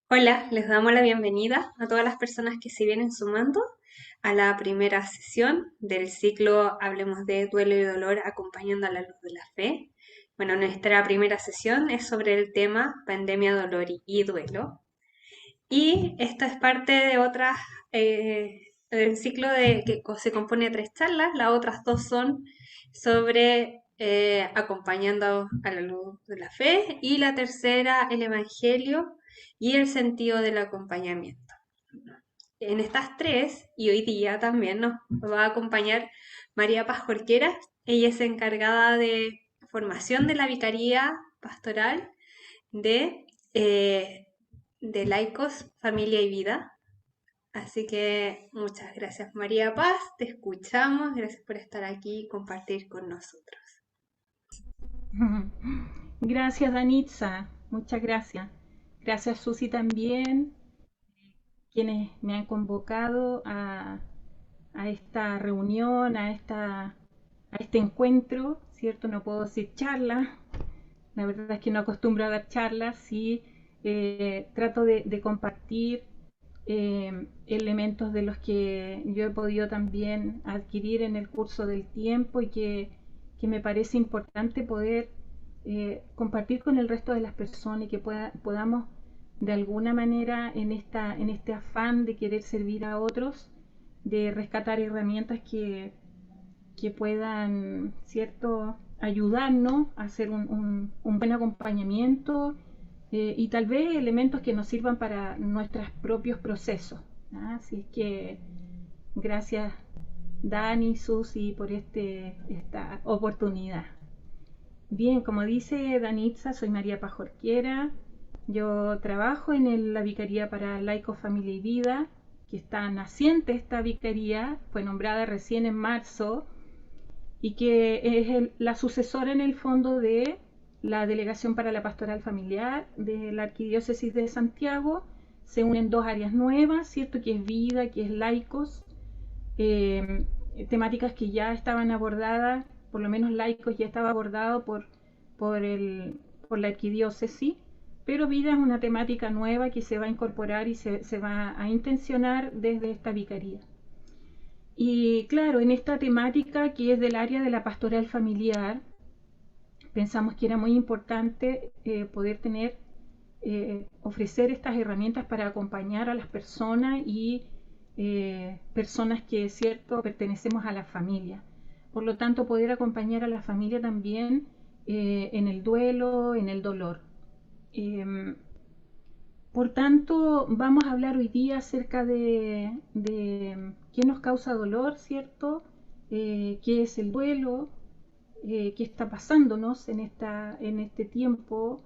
Hola, les damos la bienvenida a todas las personas que se vienen sumando a la primera sesión del ciclo Hablemos de Duelo y Dolor acompañando a la luz de la fe. Bueno, nuestra primera sesión es sobre el tema pandemia, dolor y duelo. Y esto es parte de otras, del ciclo que se compone de tres charlas. Las otras dos son sobre acompañando a la luz de la fe y la tercera, el Evangelio y el sentido del acompañamiento. En estas tres, y hoy día también nos va a acompañar María Paz Jorquera. Ella es encargada de formación de la Vicaría Pastoral de, de Laicos, Familia y Vida. Así que muchas gracias María Paz, te escuchamos, gracias por estar aquí y compartir con nosotros. Gracias, Danitza. Muchas gracias. Gracias, Susi, también, quienes me han convocado a esta reunión, a este encuentro, ¿cierto? No puedo decir charla. La verdad es que no acostumbro a dar charlas, sí trato de compartir elementos de los que yo he podido también adquirir en el curso del tiempo y que me parece importante poder compartir con el resto de las personas y que podamos de alguna manera en este afán de querer servir a otros, de rescatar herramientas que puedan, ¿cierto?, ayudarnos a hacer un buen acompañamiento y tal vez elementos que nos sirvan para nuestros propios procesos. ¿Ah? Así es que gracias Dani, Susi, por esta oportunidad. Bien, como dice Danitza, soy María Pajorquera. Yo trabajo en la Vicaría para Laicos, Familia y Vida, que está naciente esta vicaría, fue nombrada recién en marzo y que es la sucesora en el fondo de la Delegación para la Pastoral Familiar de la Arquidiócesis de Santiago. Se unen dos áreas nuevas, ¿cierto? Que es vida, que es laicos, eh, temáticas que ya estaban abordadas, por lo menos laicos ya estaba abordado por, el, por la arquidiócesis, pero vida es una temática nueva que se va a incorporar y se va a intencionar desde esta vicaría. Y claro, en esta temática que es del área de la pastoral familiar, pensamos que era muy importante poder tener, ofrecer estas herramientas para acompañar a las personas y personas que, es cierto, pertenecemos a la familia. Por lo tanto, poder acompañar a la familia también en el duelo, en el dolor. Eh, por tanto, vamos a hablar hoy día acerca de qué nos causa dolor, ¿cierto? Qué es el duelo, qué está pasándonos en este tiempo,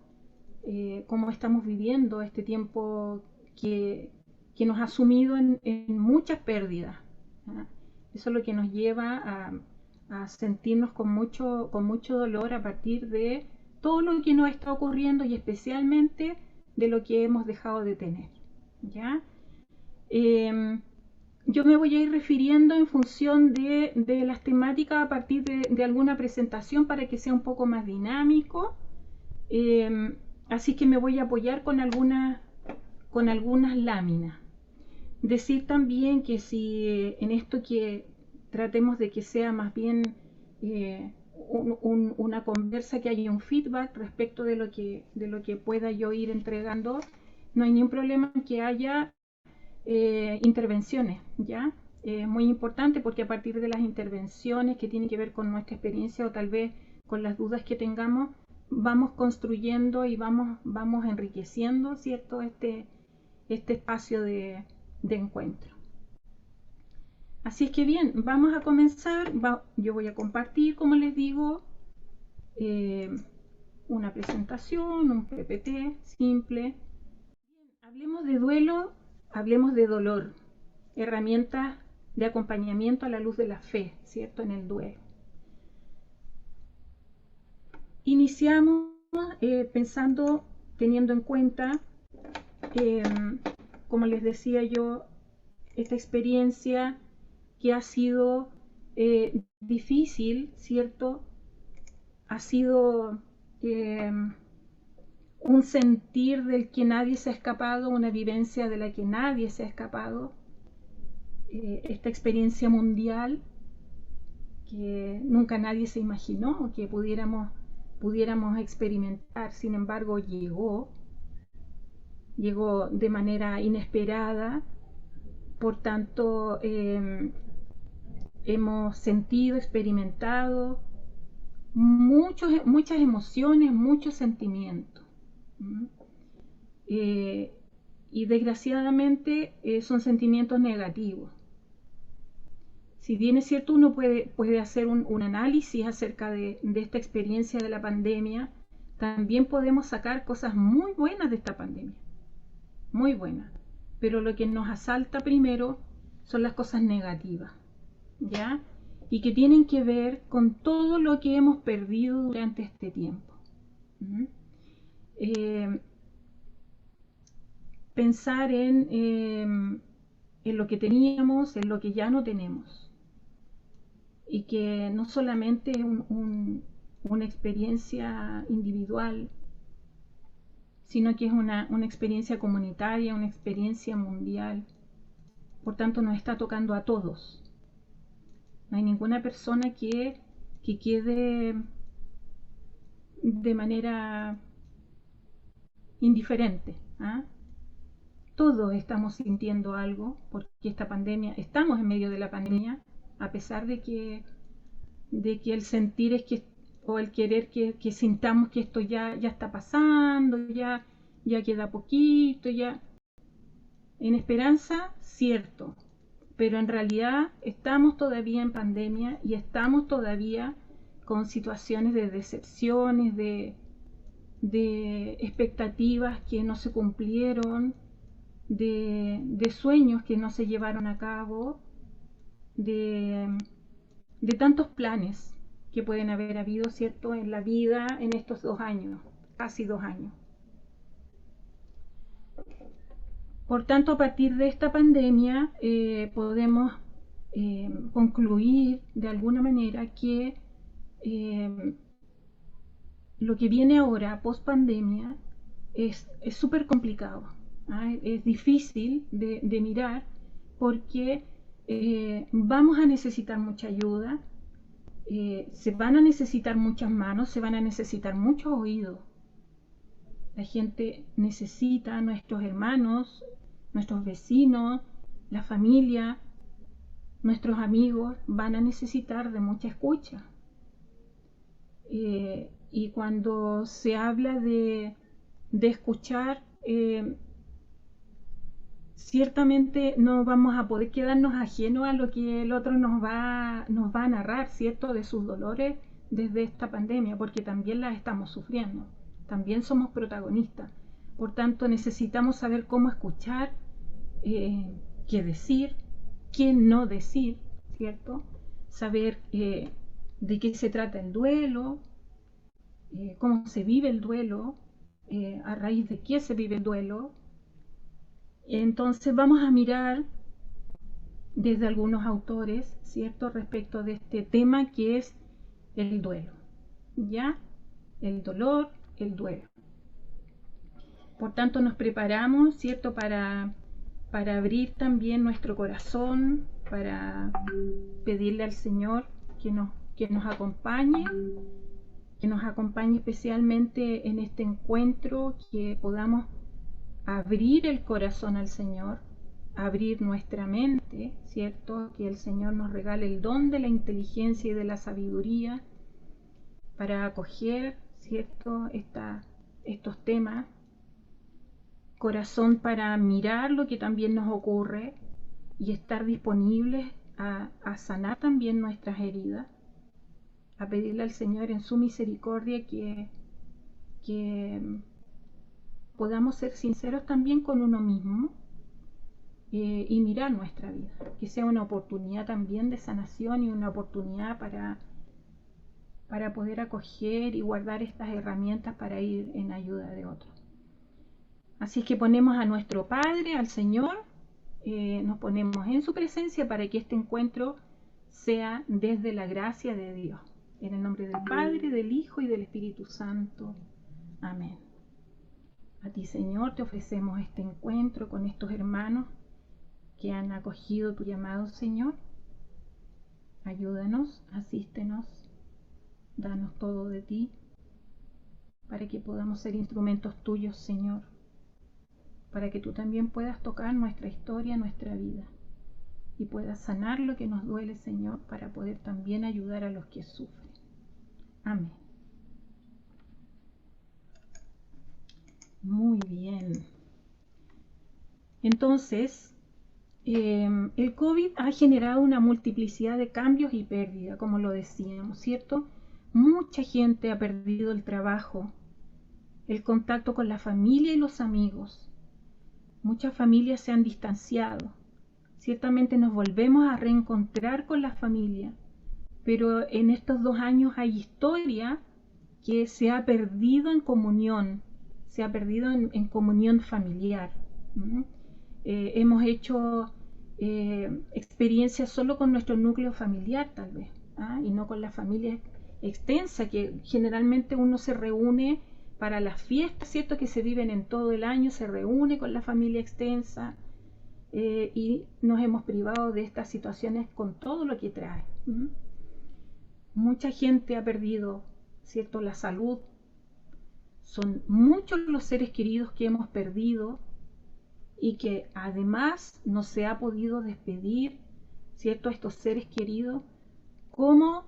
cómo estamos viviendo este tiempo que nos ha sumido en muchas pérdidas. ¿Ah? Eso es lo que nos lleva a sentirnos con mucho dolor a partir de todo lo que nos está ocurriendo y especialmente de lo que hemos dejado de tener. ¿Ya? Eh, yo me voy a ir refiriendo en función de las temáticas a partir de alguna presentación para que sea un poco más dinámico. Eh, Así que me voy a apoyar con algunas láminas. Decir también que si en esto que tratemos de que sea más bien una conversa, que haya un feedback respecto de lo que pueda yo ir entregando, no hay ningún problema en que haya intervenciones, ¿ya? Muy importante porque a partir de las intervenciones que tienen que ver con nuestra experiencia o tal vez con las dudas que tengamos, vamos construyendo y vamos enriqueciendo, ¿cierto? Este espacio de encuentro. Así es que bien, vamos a comenzar. Yo voy a compartir, como les digo, eh, una presentación, un PPT simple. Hablemos de duelo, hablemos de dolor, herramientas de acompañamiento a la luz de la fe, ¿cierto? En el duelo. Iniciamos pensando, teniendo en cuenta, eh, como les decía yo, esta experiencia que ha sido difícil, ¿cierto? Ha sido un sentir del que nadie se ha escapado, una vivencia de la que nadie se ha escapado, esta experiencia mundial que nunca nadie se imaginó que pudiéramos experimentar. Sin embargo, llegó de manera inesperada. Por tanto, hemos sentido, experimentado muchas emociones, muchos sentimientos. Y desgraciadamente son sentimientos negativos. Si bien es cierto, uno puede hacer un análisis acerca de esta experiencia de la pandemia, también podemos sacar cosas muy buenas de esta pandemia, muy buenas. Pero lo que nos asalta primero son las cosas negativas, ¿ya? Y que tienen que ver con todo lo que hemos perdido durante este tiempo. Pensar en lo que teníamos, en lo que ya no tenemos. Y que no solamente es una experiencia individual, sino que es una experiencia comunitaria, una experiencia mundial. Por tanto, nos está tocando a todos. No hay ninguna persona que quede de manera indiferente. ¿Ah? Todos estamos sintiendo algo, porque esta pandemia, estamos en medio de la pandemia, a pesar de que el sentir es que, o el querer que sintamos que esto ya está pasando, ya queda poquito, ya. En esperanza, cierto, pero en realidad estamos todavía en pandemia y estamos todavía con situaciones de decepciones, de expectativas que no se cumplieron, de sueños que no se llevaron a cabo, de tantos planes que pueden haber habido, ¿cierto?, en la vida en estos 2 años, casi 2 años. Por tanto, a partir de esta pandemia podemos concluir de alguna manera que lo que viene ahora, post pandemia, es súper complicado. ¿Ah? Es difícil de mirar porque vamos a necesitar mucha ayuda, se van a necesitar muchas manos, se van a necesitar muchos oídos. La gente necesita, nuestros hermanos, nuestros vecinos, la familia, nuestros amigos van a necesitar de mucha escucha. Y cuando se habla de escuchar, ciertamente no vamos a poder quedarnos ajenos a lo que el otro nos va a narrar, ¿cierto?, de sus dolores desde esta pandemia, porque también las estamos sufriendo, también somos protagonistas. Por tanto, necesitamos saber cómo escuchar, qué decir, qué no decir, ¿cierto? Saber de qué se trata el duelo, cómo se vive el duelo, a raíz de qué se vive el duelo. Entonces vamos a mirar desde algunos autores, ¿cierto?, respecto de este tema que es el duelo, ¿ya? El dolor, el duelo. Por tanto, nos preparamos, ¿cierto?, para abrir también nuestro corazón, para pedirle al Señor que nos acompañe, especialmente en este encuentro, que podamos abrir el corazón al Señor, abrir nuestra mente, ¿cierto? Que el Señor nos regale el don de la inteligencia y de la sabiduría para acoger, ¿cierto?, estos temas. Corazón para mirar lo que también nos ocurre y estar disponibles a sanar también nuestras heridas, a pedirle al Señor en su misericordia que podamos ser sinceros también con uno mismo, y mirar nuestra vida, que sea una oportunidad también de sanación y una oportunidad para poder acoger y guardar estas herramientas para ir en ayuda de otros. Así es que ponemos a nuestro Padre, al Señor, nos ponemos en su presencia para que este encuentro sea desde la gracia de Dios. En el nombre del Padre, del Hijo y del Espíritu Santo. Amén. ti, Señor, te ofrecemos este encuentro con estos hermanos que han acogido tu llamado, Señor. Ayúdanos, asístenos, danos todo de ti, para que podamos ser instrumentos tuyos, Señor, para que tú también puedas tocar nuestra historia, nuestra vida, y puedas sanar lo que nos duele, Señor, para poder también ayudar a los que sufren. Amén. Muy bien. Entonces, el COVID ha generado una multiplicidad de cambios y pérdidas, como lo decíamos, ¿cierto? Mucha gente ha perdido el trabajo, el contacto con la familia y los amigos. Muchas familias se han distanciado. Ciertamente nos volvemos a reencontrar con la familia, pero en estos 2 años hay historia que se ha perdido en comunión, se ha perdido en comunión familiar. Hemos hecho experiencias solo con nuestro núcleo familiar, tal vez, y no con la familia extensa, que generalmente uno se reúne para las fiestas, ¿cierto?, que se viven en todo el año, se reúne con la familia extensa, y nos hemos privado de estas situaciones con todo lo que trae. Mucha gente ha perdido, ¿cierto?, la salud. Son muchos los seres queridos que hemos perdido y que además no se ha podido despedir, ¿cierto?, a estos seres queridos como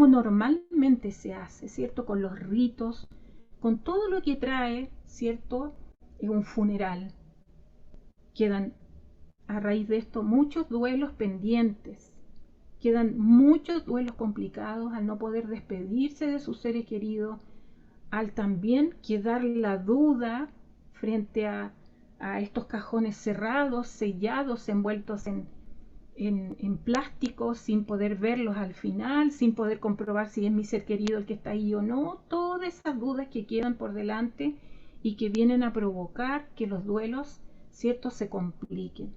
normalmente se hace, ¿cierto?, con los ritos, con todo lo que trae, ¿cierto?, un funeral. Quedan a raíz de esto muchos duelos pendientes, quedan muchos duelos complicados al no poder despedirse de sus seres queridos, al también quedar la duda frente a estos cajones cerrados, sellados, envueltos en plástico, sin poder verlos al final, sin poder comprobar si es mi ser querido el que está ahí o no. Todas esas dudas que quedan por delante y que vienen a provocar que los duelos, ¿cierto?, se compliquen.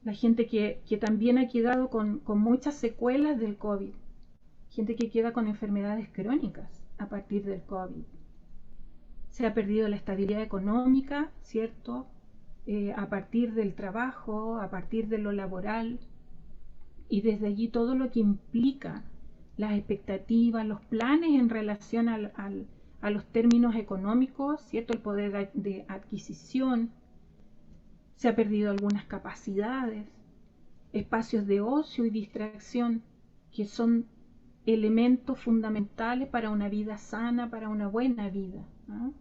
La gente que también ha quedado con muchas secuelas del COVID, gente que queda con enfermedades crónicas a partir del COVID. Se ha perdido la estabilidad económica, ¿cierto?, a partir del trabajo, a partir de lo laboral, y desde allí todo lo que implica las expectativas, los planes en relación a los términos económicos, ¿cierto?, el poder de adquisición. Se ha perdido algunas capacidades, espacios de ocio y distracción, que son elementos fundamentales para una vida sana, para una buena vida, ¿no?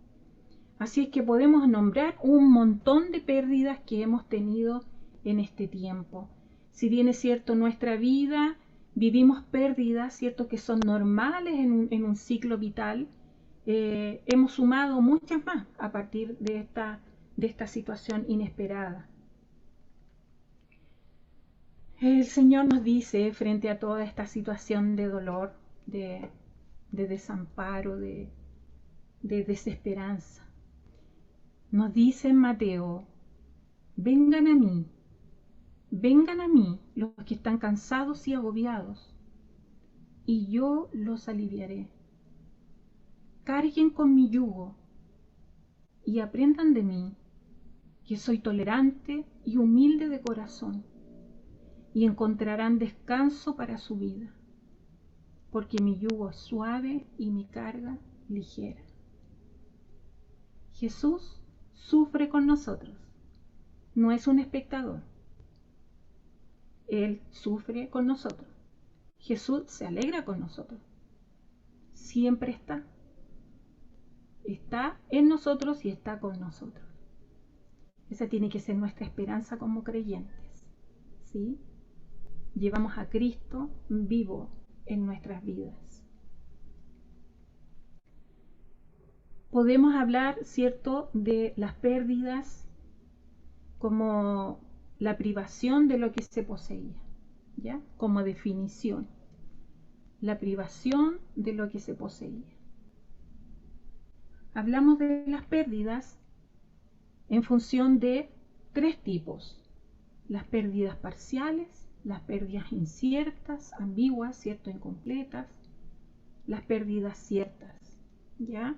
Así es que podemos nombrar un montón de pérdidas que hemos tenido en este tiempo. Si bien es cierto, nuestra vida vivimos pérdidas, cierto, que son normales en un ciclo vital, hemos sumado muchas más a partir de esta situación inesperada. El Señor nos dice, frente a toda esta situación de dolor, de desamparo, de desesperanza, nos dice en Mateo: vengan a mí los que están cansados y agobiados, y yo los aliviaré. Carguen con mi yugo y aprendan de mí, que soy tolerante y humilde de corazón, y encontrarán descanso para su vida, porque mi yugo es suave y mi carga ligera. Jesús sufre con nosotros, no es un espectador. Él sufre con nosotros. Jesús se alegra con nosotros. Siempre está. Está en nosotros y está con nosotros. Esa tiene que ser nuestra esperanza como creyentes, ¿sí? Llevamos a Cristo vivo en nuestras vidas. Podemos hablar, ¿cierto?, de las pérdidas como la privación de lo que se poseía, ¿ya?, como definición. La privación de lo que se poseía. Hablamos de las pérdidas en función de 3 tipos: las pérdidas parciales, las pérdidas inciertas, ambiguas, ¿cierto?, incompletas, las pérdidas ciertas, ¿ya?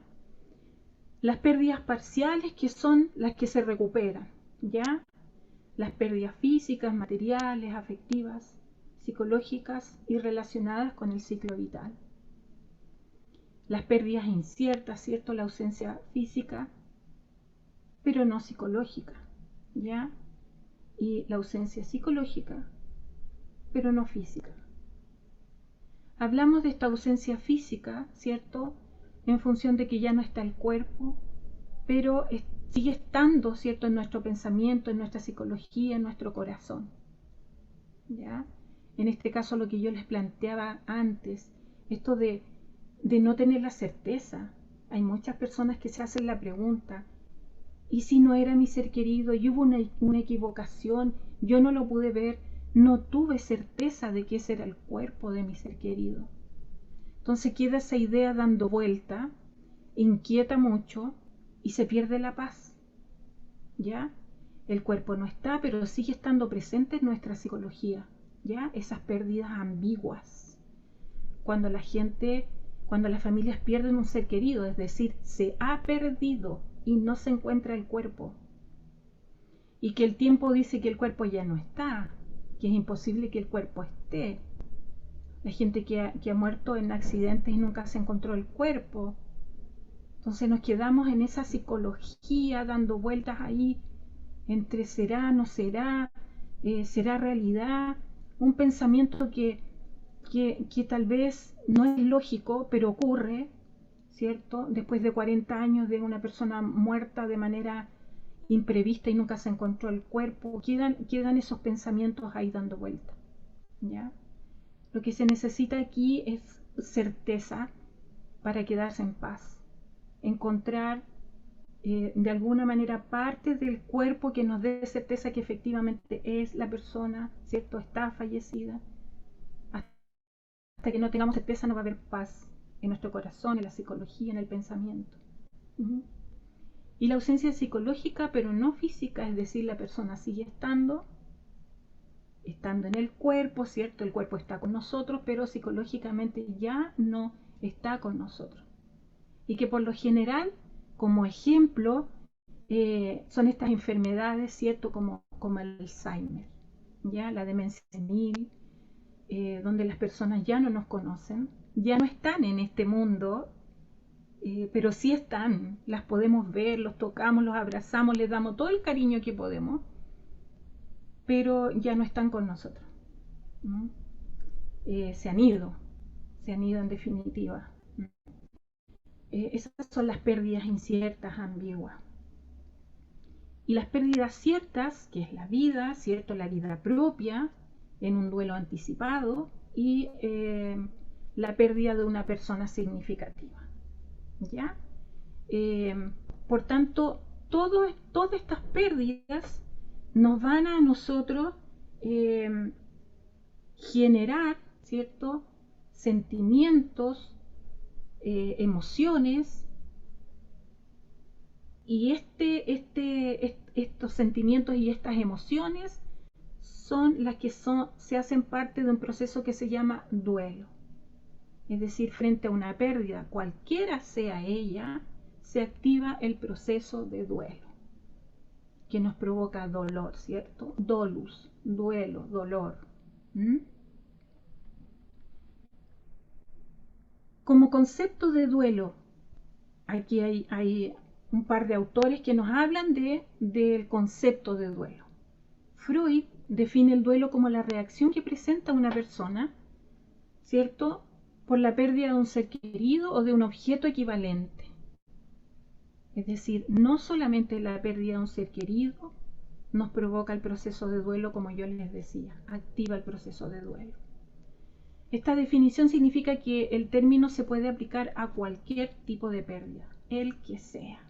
Las pérdidas parciales, que son las que se recuperan, ¿ya? Las pérdidas físicas, materiales, afectivas, psicológicas y relacionadas con el ciclo vital. Las pérdidas inciertas, ¿cierto? La ausencia física, pero no psicológica, ¿ya? Y la ausencia psicológica, pero no física. Hablamos de esta ausencia física, ¿cierto? En función de que ya no está el cuerpo, pero sigue estando, ¿cierto? En nuestro pensamiento, en nuestra psicología, en nuestro corazón, ¿ya? En este caso, lo que yo les planteaba antes, esto de no tener la certeza. Hay muchas personas que se hacen la pregunta, ¿y si no era mi ser querido y hubo una equivocación? Yo no lo pude ver, no tuve certeza de que ese era el cuerpo de mi ser querido. Entonces queda esa idea dando vuelta, inquieta mucho y se pierde la paz, ¿ya? El cuerpo no está, pero sigue estando presente en nuestra psicología, ¿ya? Esas pérdidas ambiguas. Cuando las familias pierden un ser querido, es decir, se ha perdido y no se encuentra el cuerpo. Y que el tiempo dice que el cuerpo ya no está, que es imposible que el cuerpo esté. Hay gente que ha muerto en accidentes y nunca se encontró el cuerpo. Entonces nos quedamos en esa psicología dando vueltas ahí entre será, no será, será realidad, un pensamiento que tal vez no es lógico, pero ocurre, ¿cierto? Después de 40 años de una persona muerta de manera imprevista y nunca se encontró el cuerpo, quedan esos pensamientos ahí dando vuelta, ¿ya? Lo que se necesita aquí es certeza para quedarse en paz, encontrar de alguna manera parte del cuerpo que nos dé certeza que efectivamente es la persona, ¿cierto? Está fallecida. Hasta que no tengamos certeza no va a haber paz en nuestro corazón, en la psicología, en el pensamiento. Uh-huh. Y la ausencia psicológica, pero no física, es decir, la persona sigue estando en el cuerpo, ¿cierto? El cuerpo está con nosotros, pero psicológicamente ya no está con nosotros. Y que por lo general, como ejemplo, son estas enfermedades, ¿cierto? Como el Alzheimer, ¿ya? La demencia senil, donde las personas ya no nos conocen, ya no están en este mundo, pero sí están, las podemos ver, los tocamos, los abrazamos, les damos todo el cariño que podemos, pero ya no están con nosotros. ¿No? Se han ido en definitiva. Esas son las pérdidas inciertas, ambiguas. Y las pérdidas ciertas, que es la vida, ¿cierto? La vida propia, en un duelo anticipado, y la pérdida de una persona significativa, ¿ya? Por tanto, todas estas pérdidas nos van a nosotros generar, ¿cierto? Sentimientos, emociones, y estos sentimientos y estas emociones son las que se hacen parte de un proceso que se llama duelo. Es decir, frente a una pérdida, cualquiera sea ella, se activa el proceso de duelo, que nos provoca dolor, ¿cierto? Dolus, duelo, dolor. ¿Mm? Como concepto de duelo, aquí hay un par de autores que nos hablan del concepto de duelo. Freud define el duelo como la reacción que presenta una persona, ¿cierto?, por la pérdida de un ser querido o de un objeto equivalente. Es decir, no solamente la pérdida de un ser querido nos provoca el proceso de duelo, como yo les decía, activa el proceso de duelo. Esta definición significa que el término se puede aplicar a cualquier tipo de pérdida, el que sea.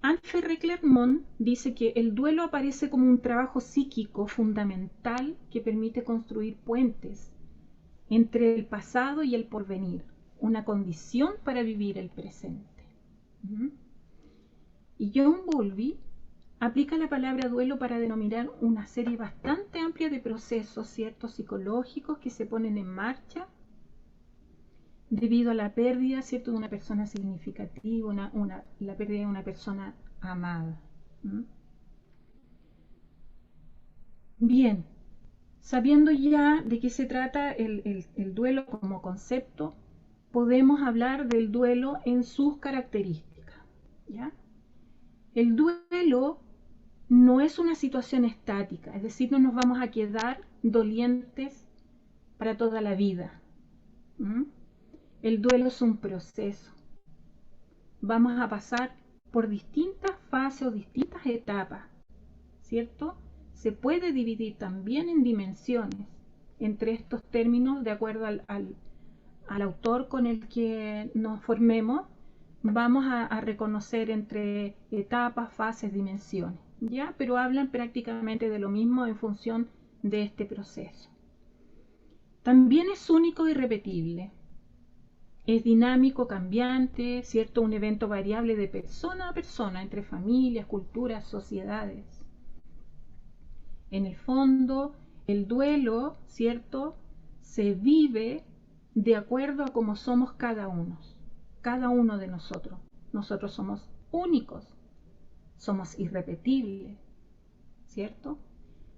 Anne Ferré-Clermont dice que el duelo aparece como un trabajo psíquico fundamental que permite construir puentes entre el pasado y el porvenir, una condición para vivir el presente. Y John Bowlby aplica la palabra duelo para denominar una serie bastante amplia de procesos, ciertos, psicológicos que se ponen en marcha debido a la pérdida, ¿cierto?, de una persona significativa, la pérdida de una persona amada. ¿Mm? Bien, sabiendo ya de qué se trata el duelo como concepto, podemos hablar del duelo en sus características. ¿Ya? El duelo no es una situación estática, es decir, no nos vamos a quedar dolientes para toda la vida. ¿Mm? El duelo es un proceso. Vamos a pasar por distintas fases o distintas etapas, ¿cierto? Se puede dividir también en dimensiones entre estos términos de acuerdo al autor con el que nos formemos. Vamos a reconocer entre etapas, fases, dimensiones, ¿ya? Pero hablan prácticamente de lo mismo en función de este proceso. También es único y repetible. Es dinámico, cambiante, ¿cierto? Un evento variable de persona a persona, entre familias, culturas, sociedades. En el fondo, el duelo, ¿cierto?, se vive de acuerdo a cómo somos cada uno de nosotros. Nosotros somos únicos, somos irrepetibles, ¿cierto?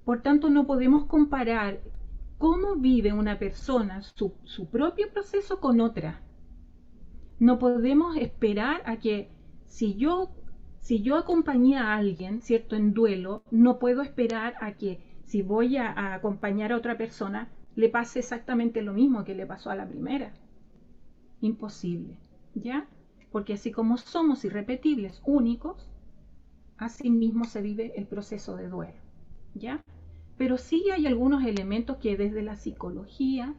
Por tanto, no podemos comparar cómo vive una persona su propio proceso con otra. No podemos esperar a que si yo acompañé a alguien, ¿cierto?, en duelo, no puedo esperar a que si voy a acompañar a otra persona le pase exactamente lo mismo que le pasó a la primera. Imposible, ¿ya? Porque así como somos irrepetibles, únicos, así mismo se vive el proceso de duelo, ¿ya? Pero sí hay algunos elementos que desde la psicología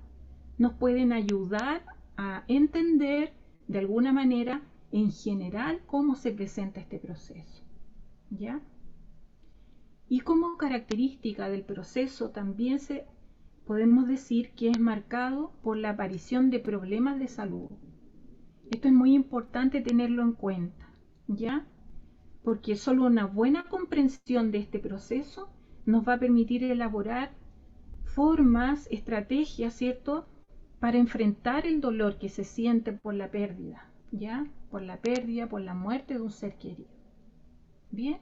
nos pueden ayudar a entender de alguna manera en general cómo se presenta este proceso, ¿ya? Y como característica del proceso también podemos decir que es marcado por la aparición de problemas de salud. Esto es muy importante tenerlo en cuenta, ¿ya? Porque solo una buena comprensión de este proceso nos va a permitir elaborar formas, estrategias, ¿cierto?, para enfrentar el dolor que se siente por la pérdida, ¿ya? Por la pérdida, por la muerte de un ser querido. Bien,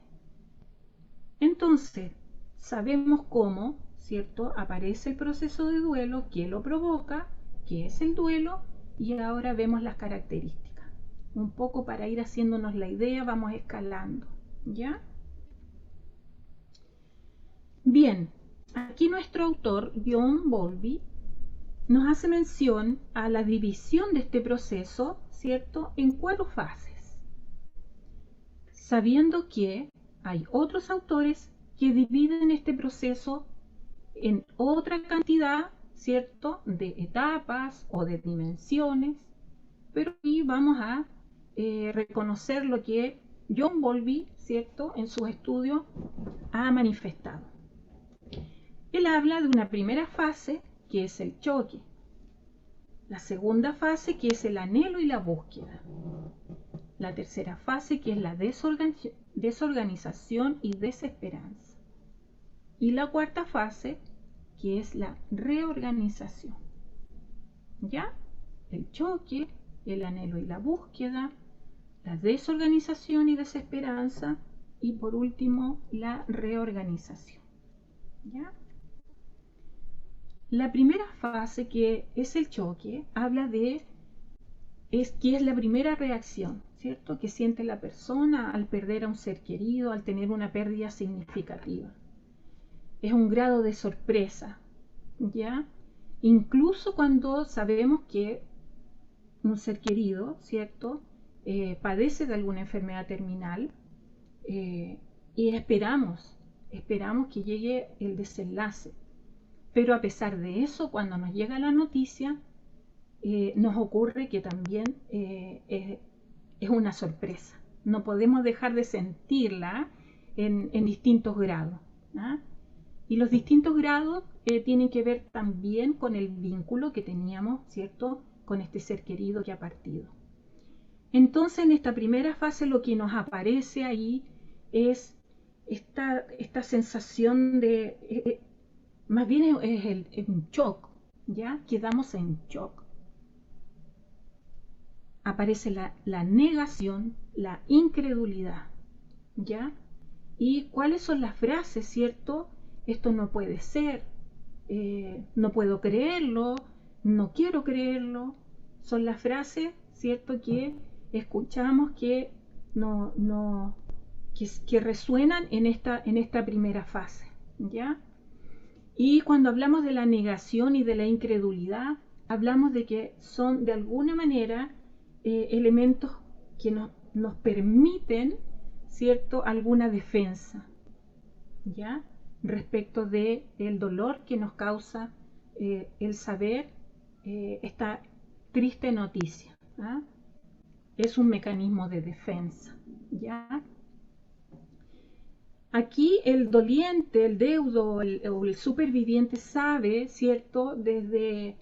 entonces sabemos cómo, ¿cierto?, aparece el proceso de duelo, qué lo provoca, qué es el duelo, y ahora vemos las características. Un poco para ir haciéndonos la idea, vamos escalando, ¿ya? Bien, aquí nuestro autor, John Bowlby, nos hace mención a la división de este proceso, ¿cierto?, en 4 fases, sabiendo que hay otros autores que dividen este proceso en otra cantidad, ¿cierto?, de etapas o de dimensiones, pero aquí vamos a reconocer lo que John Bowlby, ¿cierto?, en sus estudios ha manifestado. Él habla de una primera fase que es el choque, la segunda fase que es el anhelo y la búsqueda, la tercera fase que es la desorganización y desesperanza, y la cuarta fase que es la reorganización. ¿Ya? El choque, el anhelo y la búsqueda, la desorganización y desesperanza, y por último la reorganización. ¿Ya? La primera fase, que es el choque, habla de que es la primera reacción, ¿cierto?, que siente la persona al perder a un ser querido, al tener una pérdida significativa. Es un grado de sorpresa, ¿ya? Incluso cuando sabemos que un ser querido, ¿cierto?, padece de alguna enfermedad terminal, y esperamos que llegue el desenlace. Pero a pesar de eso, cuando nos llega la noticia, nos ocurre que también es una sorpresa. No podemos dejar de sentirla en distintos grados, ¿ah? Y los distintos grados tienen que ver también con el vínculo que teníamos, ¿cierto?, con este ser querido que ha partido. Entonces, en esta primera fase lo que nos aparece ahí es esta sensación de, más bien es un shock, ¿ya? Quedamos en shock. aparece la negación, la incredulidad, ¿ya? ¿Y cuáles son las frases, cierto? Esto no puede ser, no puedo creerlo, no quiero creerlo. Son las frases, cierto, que escuchamos que no que resuenan en esta primera fase, ¿ya? Y cuando hablamos de la negación y de la incredulidad, hablamos de que son de alguna manera elementos que nos permiten, ¿cierto?, alguna defensa, ¿ya? Respecto de el dolor que nos causa el saber esta triste noticia, ¿ah? Es un mecanismo de defensa, ¿ya? Aquí el doliente, el deudo o el superviviente sabe, ¿cierto?, desde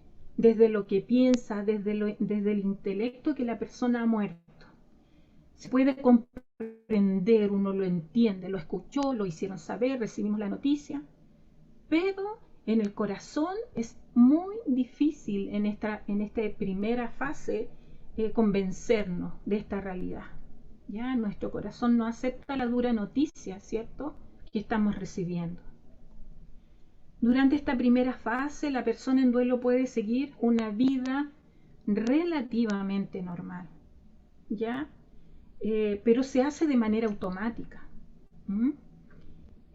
lo que piensa, desde el intelecto que la persona ha muerto. Se puede comprender, uno lo entiende, lo escuchó, lo hicieron saber, recibimos la noticia, pero en el corazón es muy difícil en esta primera fase convencernos de esta realidad. Ya nuestro corazón no acepta la dura noticia, ¿cierto?, que estamos recibiendo. Durante esta primera fase, la persona en duelo puede seguir una vida relativamente normal, ¿ya? Pero se hace de manera automática.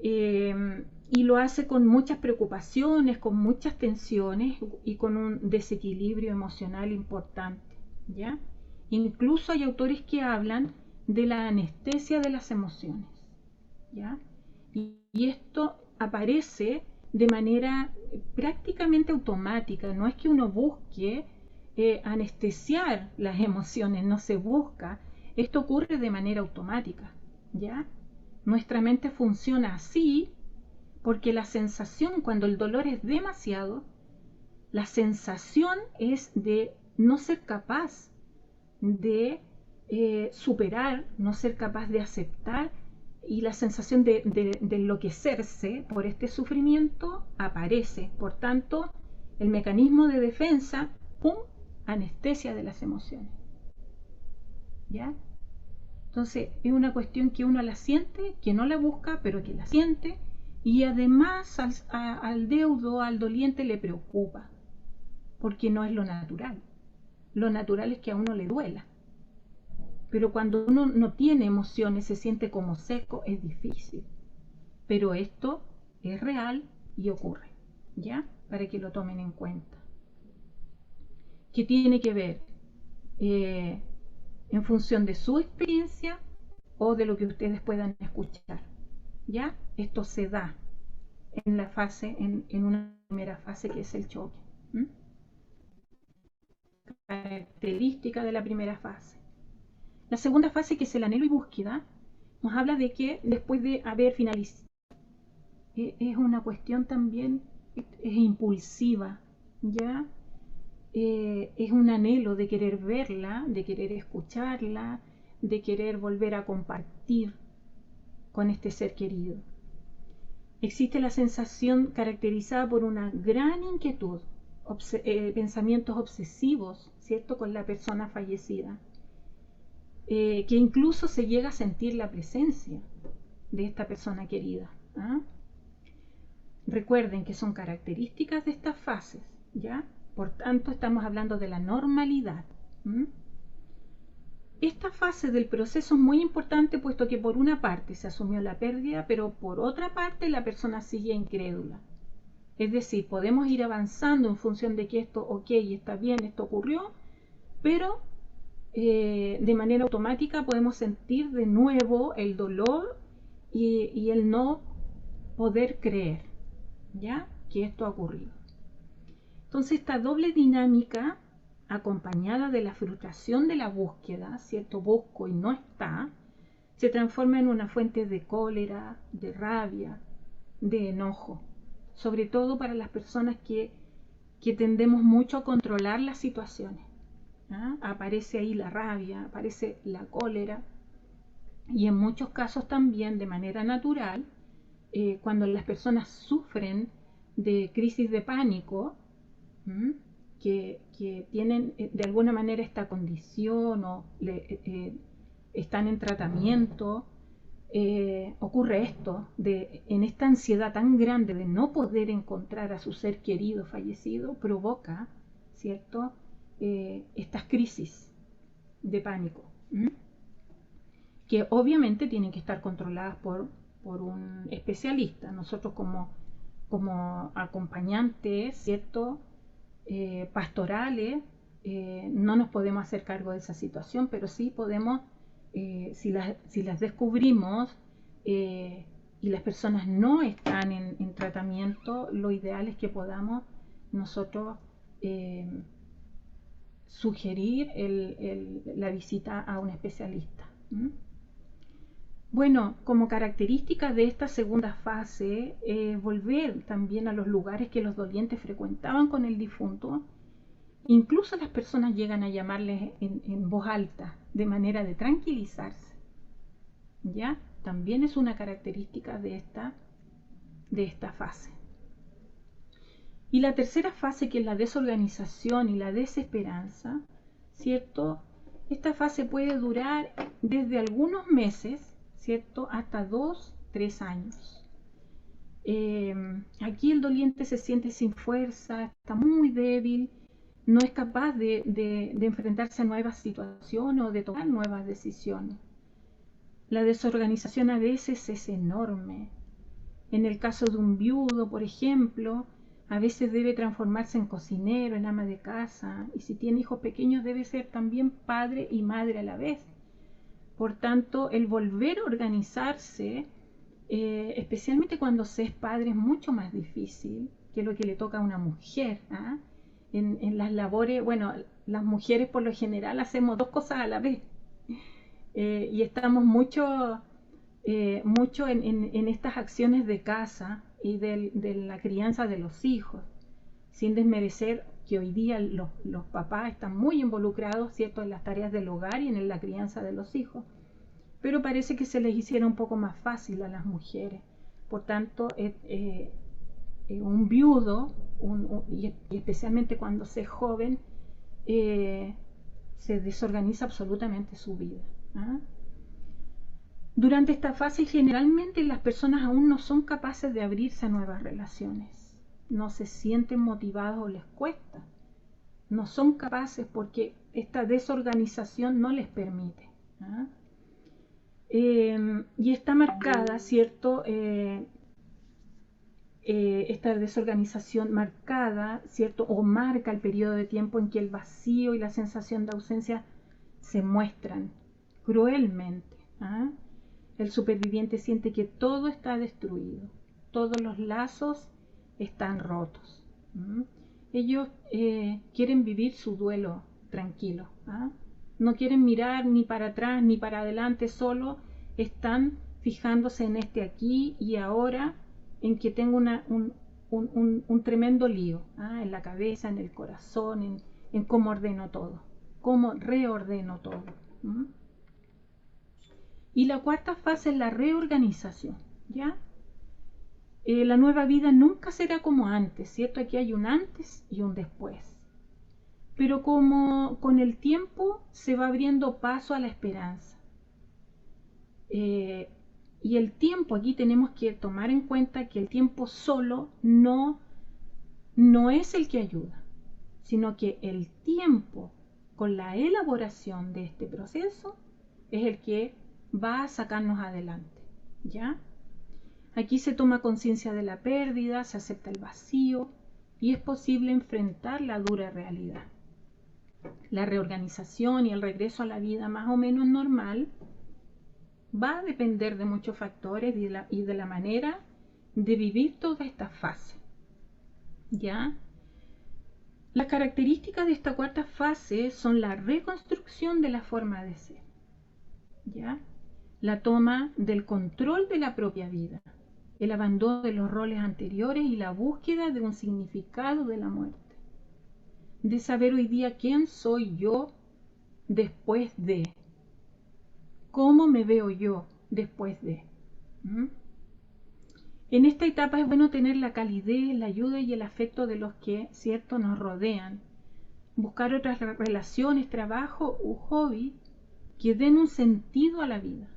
Y lo hace con muchas preocupaciones, con muchas tensiones y con un desequilibrio emocional importante, ¿ya? Incluso hay autores que hablan de la anestesia de las emociones, ¿ya? Y esto aparece de manera prácticamente automática, no es que uno busque anestesiar las emociones, no se busca, esto ocurre de manera automática, ¿ya? Nuestra mente funciona así porque la sensación, cuando el dolor es demasiado, la sensación es de no ser capaz de superar, no ser capaz de aceptar, y la sensación de enloquecerse por este sufrimiento aparece. Por tanto, el mecanismo de defensa, ¡pum!, anestesia de las emociones, ¿ya? Entonces es una cuestión que uno la siente, que no la busca, pero que la siente, y además al deudo, al doliente le preocupa, porque no es lo natural. Lo natural es que a uno le duela. Pero cuando uno no tiene emociones, se siente como seco, es difícil. Pero esto es real y ocurre, ¿ya? Para que lo tomen en cuenta. ¿Qué tiene que ver? En función de su experiencia o de lo que ustedes puedan escuchar, ¿ya? Esto se da en la fase, en una primera fase que es el choque. Característica de la primera fase. La segunda fase, que es el anhelo y búsqueda, nos habla de que después de haber finalizado, es una cuestión también, es impulsiva, ¿ya? Es un anhelo de querer verla, de querer escucharla, de querer volver a compartir con este ser querido. Existe la sensación caracterizada por una gran inquietud, pensamientos obsesivos, ¿cierto?, con la persona fallecida, que incluso se llega a sentir la presencia de esta persona querida, ¿ah? Recuerden que son características de estas fases, ¿ya? Por tanto, estamos hablando de la normalidad. Esta fase del proceso es muy importante, puesto que por una parte se asumió la pérdida, pero por otra parte la persona sigue incrédula. Es decir, podemos ir avanzando en función de que esto, ok, está bien, esto ocurrió, pero de manera automática podemos sentir de nuevo el dolor y el no poder creer, ¿ya?, que esto ha ocurrido. Entonces, esta doble dinámica, acompañada de la frustración de la búsqueda, ¿cierto?, busco y no está, se transforma en una fuente de cólera, de rabia, de enojo, sobre todo para las personas que tendemos mucho a controlar las situaciones. ¿Ah? Aparece ahí la rabia, aparece la cólera, y en muchos casos también de manera natural, cuando las personas sufren de crisis de pánico, que tienen de alguna manera esta condición o están en tratamiento, ocurre esto, en esta ansiedad tan grande de no poder encontrar a su ser querido fallecido, provoca, ¿cierto?, estas crisis de pánico, que obviamente tienen que estar controladas por un especialista. Nosotros como acompañantes, ¿cierto?, pastorales, no nos podemos hacer cargo de esa situación, pero sí podemos, si las descubrimos y las personas no están en tratamiento, lo ideal es que podamos nosotros sugerir la visita a un especialista. Bueno, como característica de esta segunda fase, volver también a los lugares que los dolientes frecuentaban con el difunto. Incluso las personas llegan a llamarles en voz alta, de manera de tranquilizarse. ¿Ya? También es una característica de esta fase. Y la tercera fase, que es la desorganización y la desesperanza, ¿cierto? Esta fase puede durar desde algunos meses, ¿cierto?, hasta 2, 3 años. Aquí el doliente se siente sin fuerza, está muy débil, no es capaz de enfrentarse a nuevas situaciones o de tomar nuevas decisiones. La desorganización a veces es enorme. En el caso de un viudo, por ejemplo, a veces debe transformarse en cocinero, en ama de casa, y si tiene hijos pequeños debe ser también padre y madre a la vez. Por tanto, el volver a organizarse, especialmente cuando se es padre, es mucho más difícil que lo que le toca a una mujer. En las labores, bueno, las mujeres por lo general hacemos 2 cosas a la vez, y estamos mucho en estas acciones de casa y de la crianza de los hijos, sin desmerecer que hoy día los papás están muy involucrados, ¿cierto?, en las tareas del hogar y en la crianza de los hijos, pero parece que se les hiciera un poco más fácil a las mujeres. Por tanto, un viudo, y especialmente cuando se es joven, se desorganiza absolutamente su vida. Durante esta fase generalmente las personas aún no son capaces de abrirse a nuevas relaciones, no se sienten motivados o les cuesta, no son capaces porque esta desorganización no les permite. Y está marcada, ¿cierto?, esta desorganización marcada, ¿cierto?, o marca el periodo de tiempo en que el vacío y la sensación de ausencia se muestran cruelmente. El superviviente siente que todo está destruido, todos los lazos están rotos. Ellos quieren vivir su duelo tranquilo. No quieren mirar ni para atrás ni para adelante, solo están fijándose en este aquí y ahora, en que tengo un tremendo lío, en la cabeza, en el corazón, en cómo ordeno todo, cómo reordeno todo. Y la cuarta fase es la reorganización, ¿ya? La nueva vida nunca será como antes, ¿cierto? Aquí hay un antes y un después. Pero como con el tiempo se va abriendo paso a la esperanza. Y el tiempo, aquí tenemos que tomar en cuenta que el tiempo solo no es el que ayuda, sino que el tiempo con la elaboración de este proceso es el que va a sacarnos adelante, ¿ya? Aquí se toma conciencia de la pérdida, se acepta el vacío y es posible enfrentar la dura realidad. La reorganización y el regreso a la vida más o menos normal va a depender de muchos factores y de la manera de vivir toda esta fase, ¿ya? Las características de esta cuarta fase son la reconstrucción de la forma de ser, ¿ya? La toma del control de la propia vida, el abandono de los roles anteriores y la búsqueda de un significado de la muerte, de saber hoy día quién soy yo después de, cómo me veo yo después de. En esta etapa es bueno tener la calidez, la ayuda y el afecto de los que, cierto, nos rodean, buscar otras relaciones, trabajo u hobby que den un sentido a la vida.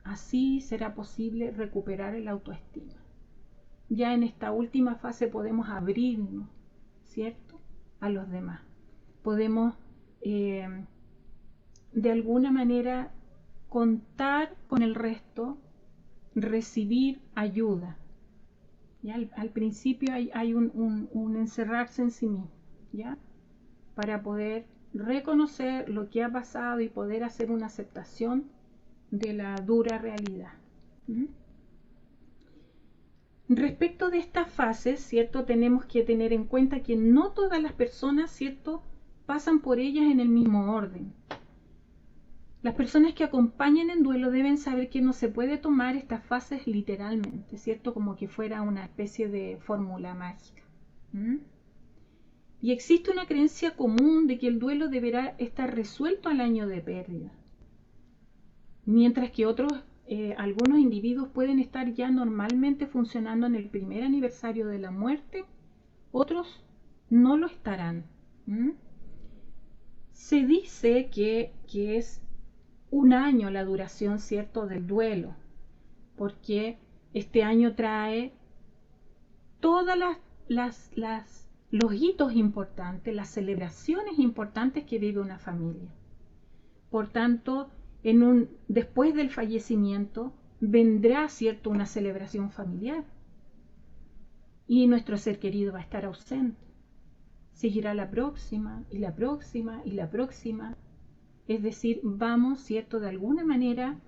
Así será posible recuperar el autoestima. Ya en esta última fase podemos abrirnos, ¿cierto?, a los demás. Podemos de alguna manera contar con el resto, recibir ayuda. ¿Ya? Al principio hay un encerrarse en sí mismo, ¿ya?, para poder reconocer lo que ha pasado y poder hacer una aceptación de la dura realidad. Respecto de estas fases, ¿cierto?, tenemos que tener en cuenta que no todas las personas, ¿cierto?, pasan por ellas en el mismo orden. Las personas que acompañan en duelo deben saber que no se puede tomar estas fases literalmente, ¿cierto?, como que fuera una especie de fórmula mágica. Y existe una creencia común de que el duelo deberá estar resuelto al año de pérdida, mientras que algunos individuos pueden estar ya normalmente funcionando en el primer aniversario de la muerte, otros no lo estarán. Se dice que es un año la duración, ¿cierto?, del duelo, porque este año trae todas los hitos importantes, las celebraciones importantes que vive una familia. Por tanto, después del fallecimiento vendrá, ¿cierto?, una celebración familiar y nuestro ser querido va a estar ausente. Seguirá la próxima y la próxima y la próxima. Es decir, vamos, ¿cierto?, de alguna manera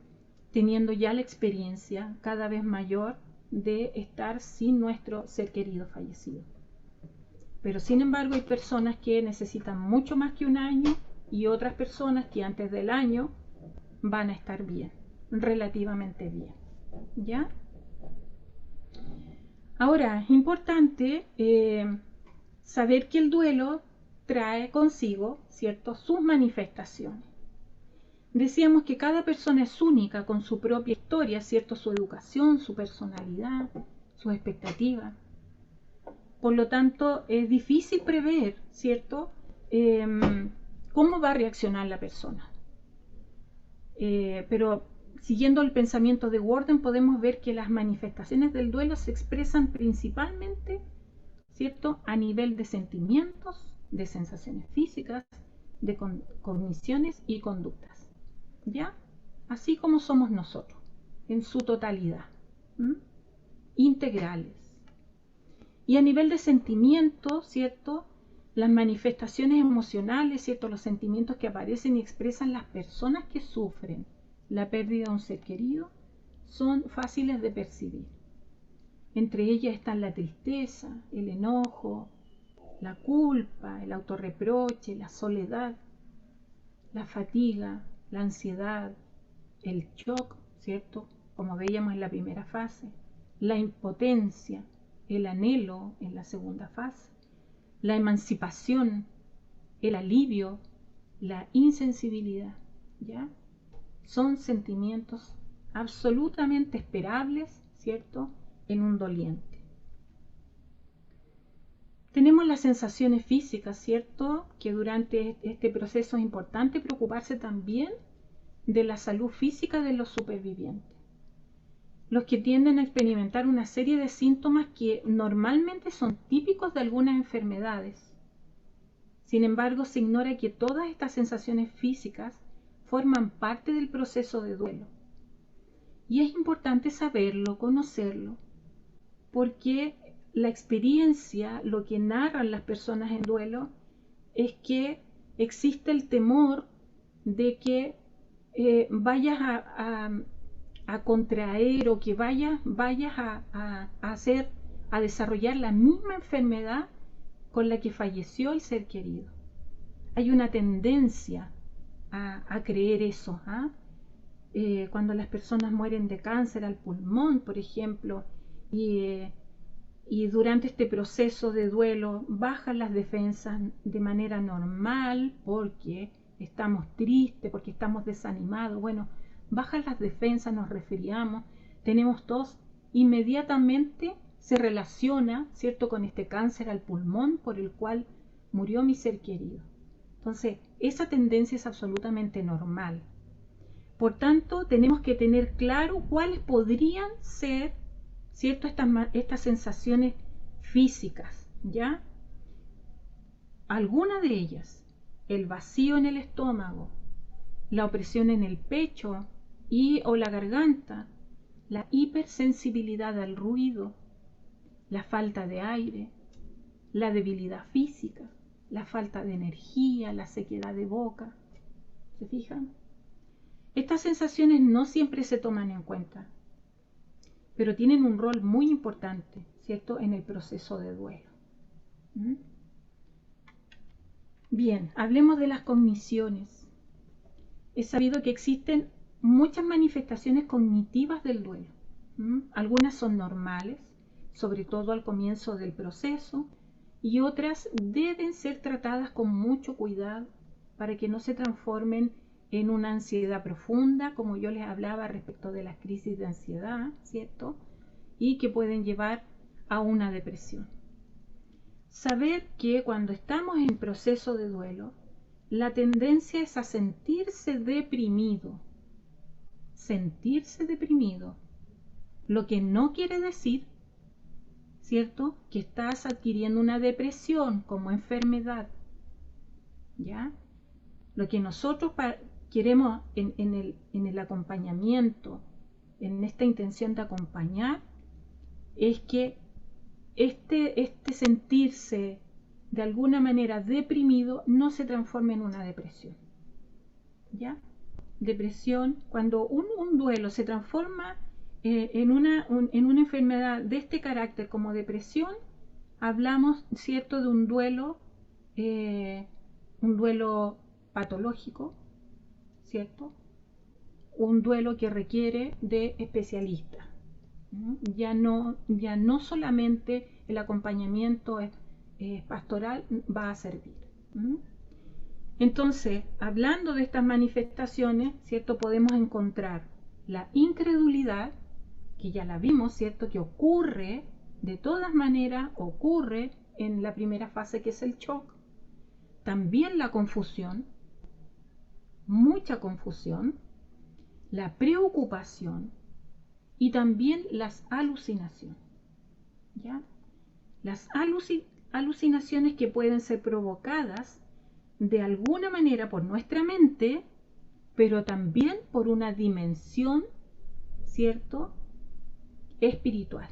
teniendo ya la experiencia cada vez mayor de estar sin nuestro ser querido fallecido. Pero sin embargo hay personas que necesitan mucho más que un año y otras personas que antes del año van a estar bien, relativamente bien. ¿Ya? Ahora, es importante saber que el duelo trae consigo, ¿cierto?, sus manifestaciones. Decíamos que cada persona es única con su propia historia, ¿cierto?, su educación, su personalidad, sus expectativas. Por lo tanto, es difícil prever, ¿cierto?, cómo va a reaccionar la persona. Pero siguiendo el pensamiento de Worden, podemos ver que las manifestaciones del duelo se expresan principalmente, ¿cierto?, a nivel de sentimientos, de sensaciones físicas, de cogniciones y conductas. ¿Ya? Así como somos nosotros, en su totalidad, integrales. Y a nivel de sentimientos, ¿cierto?, las manifestaciones emocionales, ¿cierto?, los sentimientos que aparecen y expresan las personas que sufren la pérdida de un ser querido, son fáciles de percibir. Entre ellas están la tristeza, el enojo, la culpa, el autorreproche, la soledad, la fatiga, la ansiedad, el shock, ¿cierto?, como veíamos en la primera fase, la impotencia, el anhelo en la segunda fase, la emancipación, el alivio, la insensibilidad, ¿ya? Son sentimientos absolutamente esperables, ¿cierto?, en un doliente. Tenemos las sensaciones físicas, ¿cierto?, que durante este proceso es importante preocuparse también de la salud física de los supervivientes, los que tienden a experimentar una serie de síntomas que normalmente son típicos de algunas enfermedades. Sin embargo, se ignora que todas estas sensaciones físicas forman parte del proceso de duelo. Y es importante saberlo, conocerlo, porque la experiencia, lo que narran las personas en duelo, es que existe el temor de que vayas a contraer o que vayas a desarrollar la misma enfermedad con la que falleció el ser querido. Hay una tendencia a creer eso. Cuando las personas mueren de cáncer al pulmón, por ejemplo, y durante este proceso de duelo bajan las defensas de manera normal porque estamos tristes, porque estamos desanimados. Bueno, bajan las defensas, nos resfriamos, tenemos tos, inmediatamente se relaciona, ¿cierto?, con este cáncer al pulmón por el cual murió mi ser querido. Entonces, esa tendencia es absolutamente normal. Por tanto, tenemos que tener claro cuáles podrían ser, ¿cierto?, estas sensaciones físicas, ¿ya? Alguna de ellas, el vacío en el estómago, la opresión en el pecho y o la garganta, la hipersensibilidad al ruido, la falta de aire, la debilidad física, la falta de energía, la sequedad de boca. ¿Se fijan? Estas sensaciones no siempre se toman en cuenta, pero tienen un rol muy importante, ¿cierto?, en el proceso de duelo. ¿Mm? Bien, hablemos de las cogniciones. Es sabido que existen muchas manifestaciones cognitivas del duelo. Algunas son normales, sobre todo al comienzo del proceso, y otras deben ser tratadas con mucho cuidado para que no se transformen en una ansiedad profunda, como yo les hablaba respecto de las crisis de ansiedad, ¿cierto? Y que pueden llevar a una depresión. Saber que cuando estamos en proceso de duelo, la tendencia es a sentirse deprimido, lo que no quiere decir, ¿cierto?, que estás adquiriendo una depresión como enfermedad, ¿ya? Lo que nosotros queremos en el acompañamiento, en esta intención de acompañar, es que este sentirse de alguna manera deprimido no se transforme en una depresión, ¿ya? Depresión, cuando un duelo se transforma en una enfermedad de este carácter como depresión, hablamos, ¿cierto?, de un duelo patológico, ¿cierto? Un duelo que requiere de especialistas. Ya no solamente el acompañamiento pastoral va a servir. Entonces, hablando de estas manifestaciones, ¿cierto?, podemos encontrar la incredulidad, que ya la vimos, ¿cierto?, que ocurre, de todas maneras, ocurre en la primera fase, que es el shock. También la confusión, mucha confusión, la preocupación y también las alucinaciones, ¿ya? Las alucinaciones que pueden ser provocadas de alguna manera por nuestra mente, pero también por una dimensión, ¿cierto?, espiritual,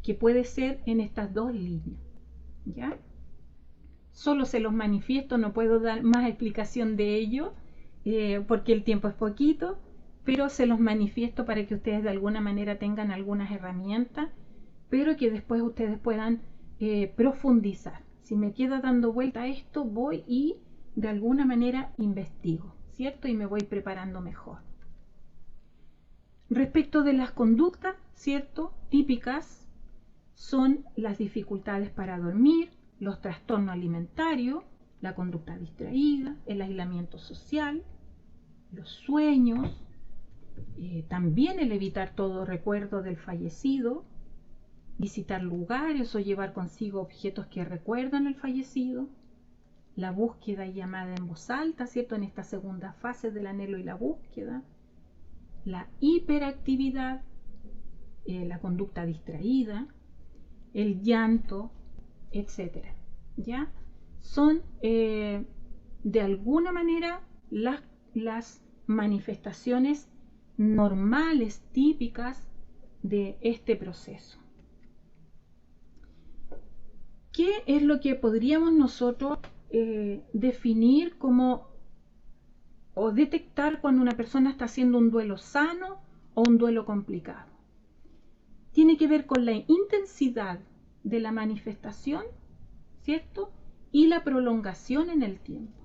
que puede ser en estas dos líneas, ¿ya? Solo se los manifiesto, no puedo dar más explicación de ello, porque el tiempo es poquito, pero se los manifiesto para que ustedes de alguna manera tengan algunas herramientas, pero que después ustedes puedan profundizar. Si me queda dando vuelta a esto, voy y de alguna manera investigo, ¿cierto? Y me voy preparando mejor. Respecto de las conductas, ¿cierto?, típicas, son las dificultades para dormir, los trastornos alimentarios, la conducta distraída, el aislamiento social, los sueños, también el evitar todo recuerdo del fallecido, visitar lugares o llevar consigo objetos que recuerdan al fallecido, la búsqueda y llamada en voz alta, ¿cierto?, en esta segunda fase del anhelo y la búsqueda, la hiperactividad, la conducta distraída, el llanto, etcétera, ¿ya? Son de alguna manera las manifestaciones normales, típicas de este proceso. ¿Qué es lo que podríamos nosotros definir como o detectar cuando una persona está haciendo un duelo sano o un duelo complicado? Tiene que ver con la intensidad de la manifestación, ¿cierto?, y la prolongación en el tiempo.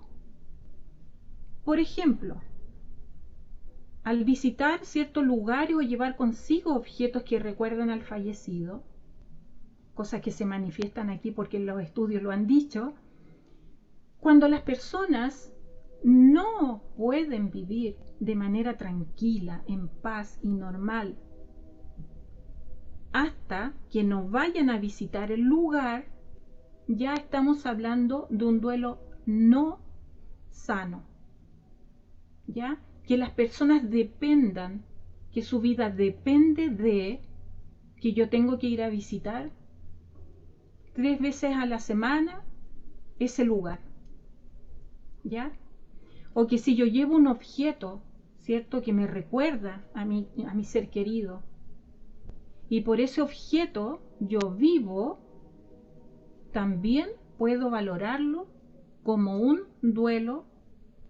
Por ejemplo, al visitar ciertos lugares o llevar consigo objetos que recuerdan al fallecido, cosas que se manifiestan aquí porque los estudios lo han dicho, cuando las personas no pueden vivir de manera tranquila, en paz y normal, hasta que no vayan a visitar el lugar, ya estamos hablando de un duelo no sano. ¿Ya? Que las personas dependan, que su vida depende de que yo tengo que ir a visitar 3 veces a la semana ese lugar. ¿Ya? O que si yo llevo un objeto, ¿cierto? Que me recuerda a mi ser querido, y por ese objeto yo vivo, también puedo valorarlo como un duelo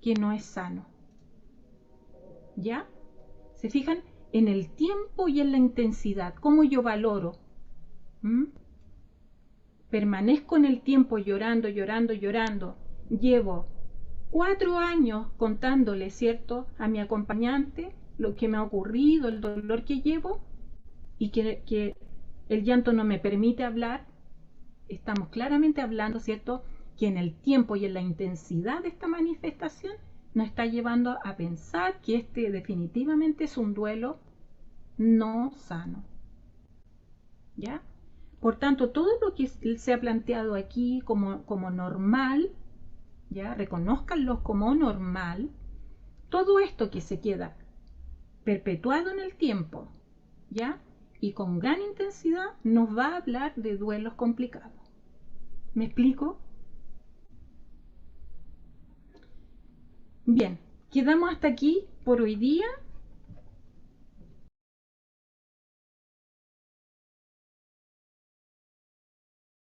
que no es sano. ¿Ya? ¿Se fijan? En el tiempo y en la intensidad, cómo yo valoro. ¿Mm? Permanezco en el tiempo llorando, llorando, llorando. Llevo 4 años contándole, ¿cierto?, a mi acompañante lo que me ha ocurrido, el dolor que llevo, y que el llanto no me permite hablar. Estamos claramente hablando, ¿cierto?, que en el tiempo y en la intensidad de esta manifestación nos está llevando a pensar que este definitivamente es un duelo no sano. ¿Ya? Por tanto, todo lo que se ha planteado aquí como normal, ¿ya? Reconózcanlo como normal. Todo esto que se queda perpetuado en el tiempo, ¿ya? Y con gran intensidad nos va a hablar de duelos complicados. ¿Me explico? Bien, quedamos hasta aquí por hoy día.